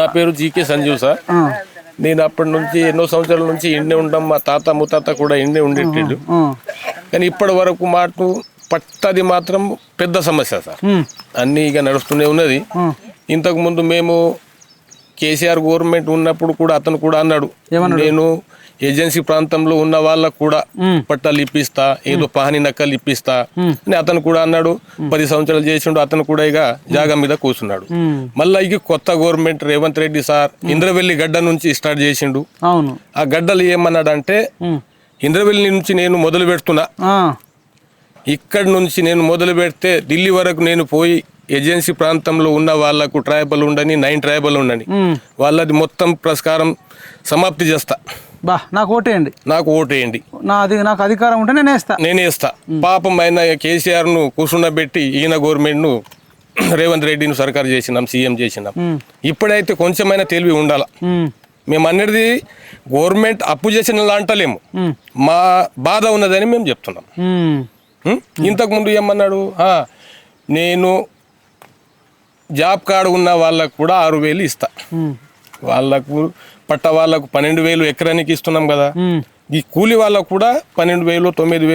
నా పేరు GK Sanjeev sir. నేను అప్పటి నుంచి ఎన్నో సంవత్సరాల నుంచి ఇండి ఉంటాం. మా తాత ముత్తాత కూడా ఇండి ఉండేటోళ్ళు. కానీ ఇప్పటి వరకు మాకు పట్టది మాత్రం పెద్ద సమస్య సార్. అన్నీ ఇక నడుస్తూనే ఉన్నది. ఇంతకు ముందు మేము కేసీఆర్ గవర్నమెంట్ ఉన్నప్పుడు కూడా అతను కూడా అన్నాడు, నేను ఏజెన్సీ ప్రాంతంలో ఉన్న వాళ్ళకు కూడా పట్టాలు ఇప్పిస్తా, ఏదో పహాని నక్కలు ఇప్పిస్తా అని అతను కూడా అన్నాడు. 10 సంవత్సరాలు చేసిండు. అతను కూడా ఇక జాగా మీద కూర్చున్నాడు. మళ్ళీ ఇక కొత్త గవర్నమెంట్ రేవంత్ రెడ్డి సార్ ఇంద్రవెల్లి గడ్డ నుంచి స్టార్ట్ చేసిండు. ఆ గడ్డలు ఏమన్నాడు అంటే, ఇంద్రవెల్లి నుంచి నేను మొదలు పెడుతున్నా, ఇక్కడి నుంచి నేను మొదలు పెడితే ఢిల్లీ వరకు నేను పోయి ఏజెన్సీ ప్రాంతంలో ఉన్న వాళ్లకు ట్రైబల్ ఉండని 9 ట్రైబల్ ఉండని వాళ్ళది మొత్తం ప్రకారం సమాప్తి చేస్తా. నాకు ఓటేయండి, నాకు ఓటేయండి, నాకు అధికారం ఉంటే నేనే ఇస్తా. పాపం ఆయన కేసీఆర్ ను కూర్చుండబెట్టి ఈయన గవర్నమెంట్ ను రేవంత్ రెడ్డిని సర్కారు చేసినాం, సీఎం చేసినాం. ఇప్పుడైతే కొంచెమైనా తెలివి ఉండాల. మేము అన్నది గవర్నమెంట్ అప్పు చేసిన అంటలేము, మా బాధ ఉన్నదని మేము చెప్తున్నాం. ఇంతకు ముందు ఏమన్నాడు, నేను జాబ్ కార్డు ఉన్న వాళ్ళకు కూడా 6,000 ఇస్తా, వాళ్ళకు పట్ట వాళ్ళకు 12,000 ఎకరానికి ఇస్తున్నాం కదా, ఈ కూలి వాళ్ళకు కూడా 12,000 9,000